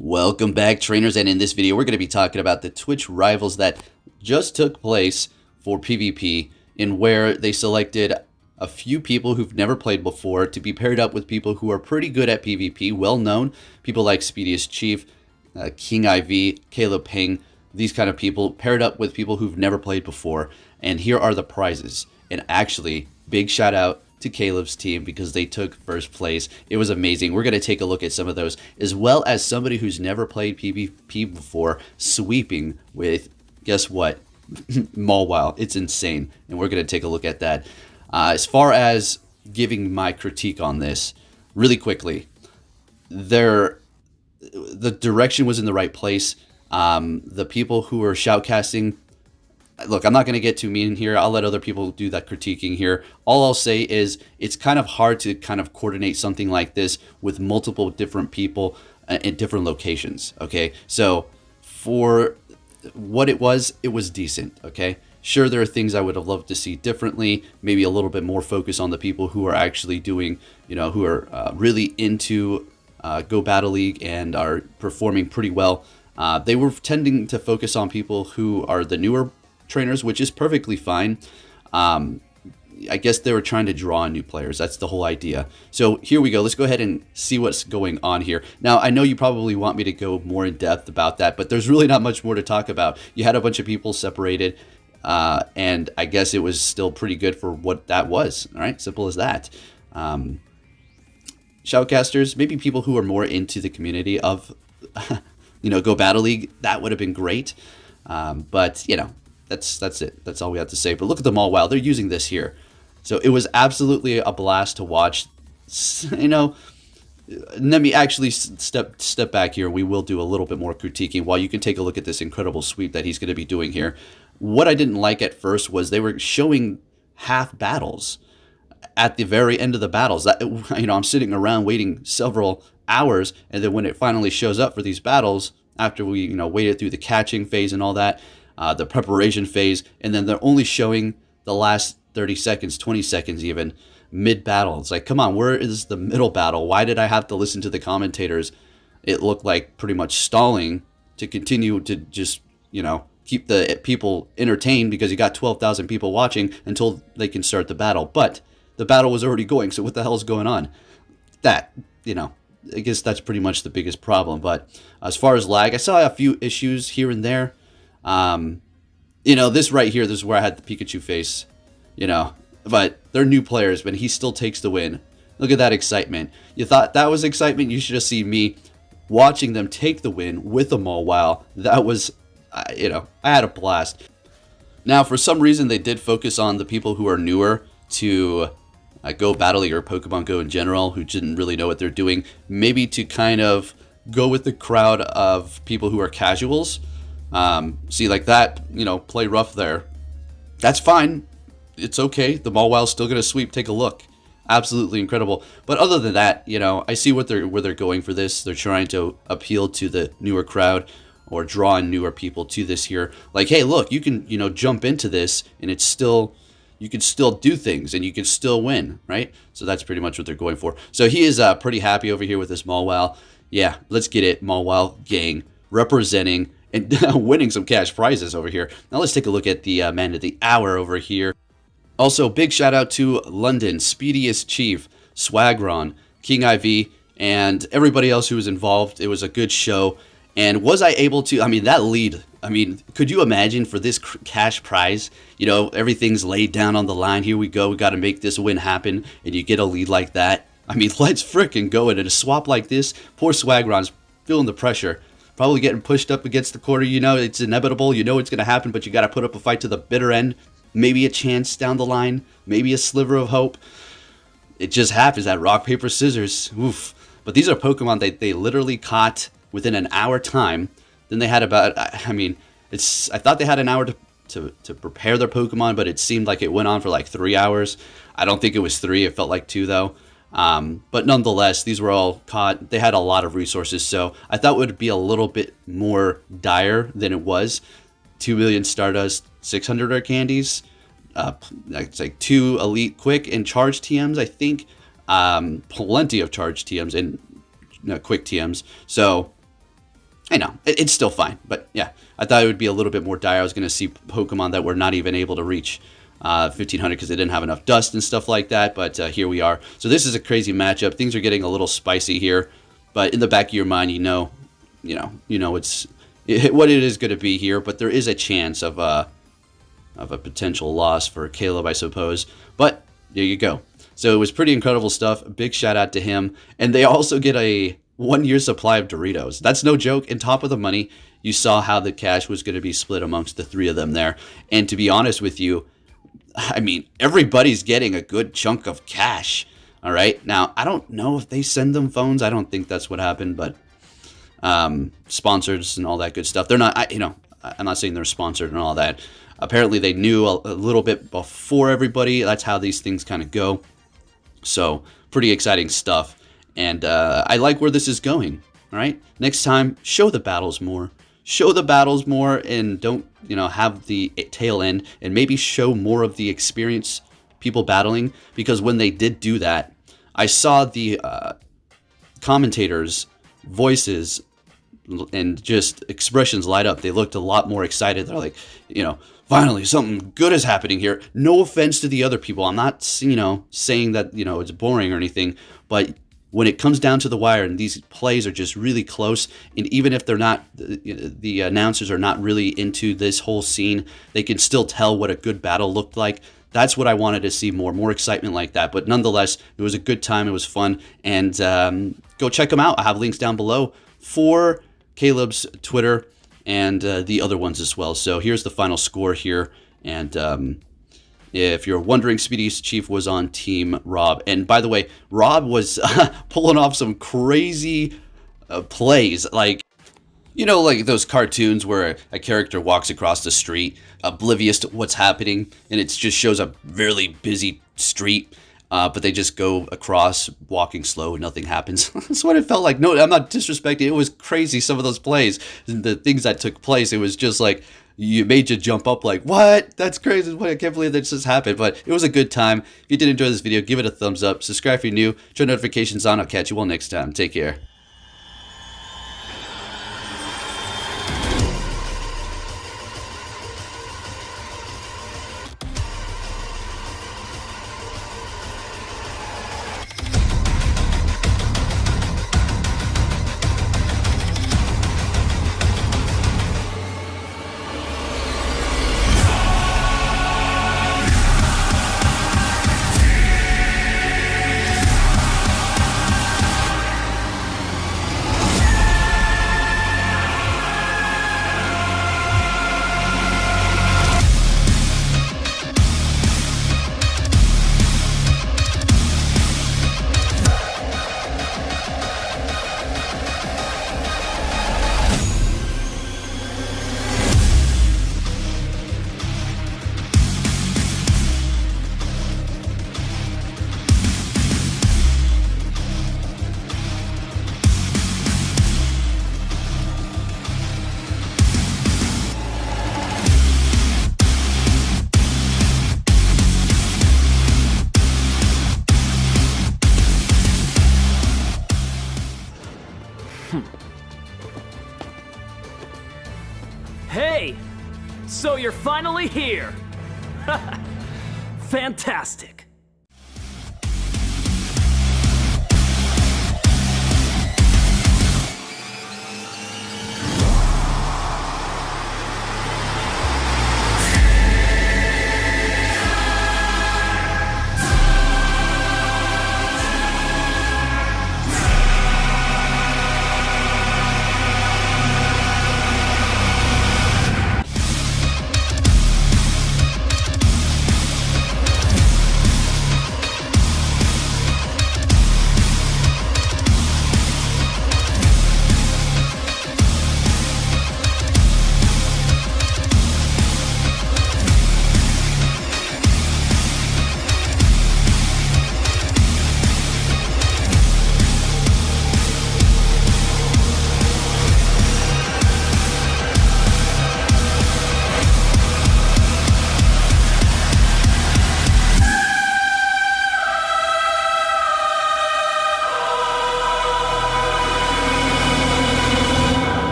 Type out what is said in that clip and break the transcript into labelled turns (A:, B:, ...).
A: Welcome back, trainers, and in this video we're going to be talking about the Twitch rivals that just took place for PvP, in where they selected a few people who've never played before to be paired up with people who are pretty good at PvP, well known, people like Speediest Chief, King IV, CalebPeng, these kind of people paired up with people who've never played before. And here are the prizes. And actually, big shout out to Caleb's team because they took first place. It was amazing. We're going to take a look at some of those, as well as somebody who's never played PvP before sweeping with, guess what, Mawile. It's insane, and we're going to take a look at that. As far as giving my critique on this, really quickly, the direction was in the right place. The people who were shoutcasting, look, I'm not going to get too mean here. I'll let other people do that critiquing here. All I'll say is it's kind of hard to kind of coordinate something like this with multiple different people in different locations, okay? So for what it was decent, okay? Sure, there are things I would have loved to see differently, maybe a little bit more focus on the people who are actually doing, who are really into Go Battle League and are performing pretty well. They were tending to focus on people who are the newer trainers, which is perfectly fine. I guess they were trying to draw in new players. That's the whole idea. So here we go. Let's go ahead and see what's going on here. Now, I know you probably want me to go more in depth about that, but there's really not much more to talk about. You had a bunch of people separated, and I guess it was still pretty good for what that was. All right, simple as that. Shoutcasters, maybe people who are more into the community of, Go Battle League, that would have been great. But, that's it. That's all we have to say. But look at them all. Wow, they're using this here. So it was absolutely a blast to watch. Let me actually step back here. We will do a little bit more critiquing while you can take a look at this incredible sweep that he's going to be doing here. What I didn't like at first was they were showing half battles at the very end of the battles. I'm sitting around waiting several hours, and then when it finally shows up for these battles, after we waited through the catching phase and all that, the preparation phase, and then they're only showing the last 30 seconds, 20 seconds even, mid-battle. It's like, come on, where is the middle battle? Why did I have to listen to the commentators? It looked like pretty much stalling to continue to just, keep the people entertained because you got 12,000 people watching until they can start the battle. But the battle was already going, so what the hell is going on? I guess that's pretty much the biggest problem. But as far as lag, I saw a few issues here and there. This right here, this is where I had the Pikachu face, but they're new players, but he still takes the win. Look at that excitement. You thought that was excitement? You should have seen me watching them take the win with a Mawile. That was, I had a blast. Now, for some reason, they did focus on the people who are newer to Go Battle League or Pokemon Go in general, who didn't really know what they're doing, maybe to kind of go with the crowd of people who are casuals. See, like that, play rough there. That's fine. It's okay. The Mawile's still going to sweep. Take a look. Absolutely incredible. But other than that, I see where they're going for this. They're trying to appeal to the newer crowd or draw in newer people to this here. Like, hey, look, you can, jump into this and you can still do things and you can still win, right? So that's pretty much what they're going for. So he is pretty happy over here with this Mawile. Yeah, let's get it. Mawile gang representing and winning some cash prizes over here. Now let's take a look at the man of the hour over here. Also, big shout out to London, Speediest Chief, Swagron, King IV, and everybody else who was involved. It was a good show. And was I able to, that lead, could you imagine for this cash prize, everything's laid down on the line. Here we go. We got to make this win happen. And you get a lead like that. Let's frickin' go. And in a swap like this, poor Swagron's feeling the pressure. Probably getting pushed up against the corner. It's inevitable. It's going to happen, but you got to put up a fight to the bitter end. Maybe a chance down the line. Maybe a sliver of hope. It just happens. That rock, paper, scissors. Oof. But these are Pokemon they literally caught within an hour time. Then they had about, I thought they had an hour to prepare their Pokemon, but it seemed like it went on for like 3 hours. I don't think it was 3. It felt like 2 though. But nonetheless, these were all caught. They had a lot of resources, so I thought it would be a little bit more dire than it was. 2 million Stardust, 600 rare candies. It's like 2 elite quick and charge TMs, I think. Plenty of charge TMs and quick TMs. So I know, it's still fine, but yeah, I thought it would be a little bit more dire. I was going to see Pokemon that were not even able to reach 1500 because they didn't have enough dust and stuff like that, but here we are. So this is a crazy matchup. Things are getting a little spicy here, but in the back of your mind, you know it's what it is going to be here, but there is a chance of a potential loss for Caleb, I suppose. But there you go. So it was pretty incredible stuff. A big shout out to him. And they also get a 1-year supply of Doritos. That's no joke. And top of the money, you saw how the cash was going to be split amongst the 3 of them there. And to be honest with you, I mean, everybody's getting a good chunk of cash. All right. Now, I don't know if they send them phones. I don't think that's what happened, but sponsors and all that good stuff. They're not, I'm not saying they're sponsored and all that. Apparently, they knew a little bit before everybody. That's how these things kind of go. So, pretty exciting stuff. And I like where this is going. All right. Next time, show the battles more. Show the battles more and don't, have the tail end. And maybe show more of the experience people battling. Because when they did do that, I saw the commentators' voices and just expressions light up. They looked a lot more excited. They're like, finally something good is happening here. No offense to the other people. I'm not, saying that, it's boring or anything, but when it comes down to the wire and these plays are just really close, and even if they're not, the announcers are not really into this whole scene, they can still tell what a good battle looked like. That's what I wanted to see more excitement like that. But nonetheless, it was a good time. It was fun. And go check them out. I have links down below for Caleb's Twitter and the other ones as well. So here's the final score here. And if you're wondering, Speedy's Chief was on Team Rob. And by the way, Rob was pulling off some crazy plays. Like those cartoons where a character walks across the street, oblivious to what's happening, and it just shows a really busy street, but they just go across walking slow and nothing happens. That's what it felt like. No, I'm not disrespecting. It was crazy, some of those plays, the things that took place. It was just like, you made you jump up like, what? That's crazy. What? I can't believe that just happened. But it was a good time. If you did enjoy this video, give it a thumbs up. Subscribe if you're new. Turn notifications on. I'll catch you all next time. Take care.
B: Hey! So you're finally here! Fantastic!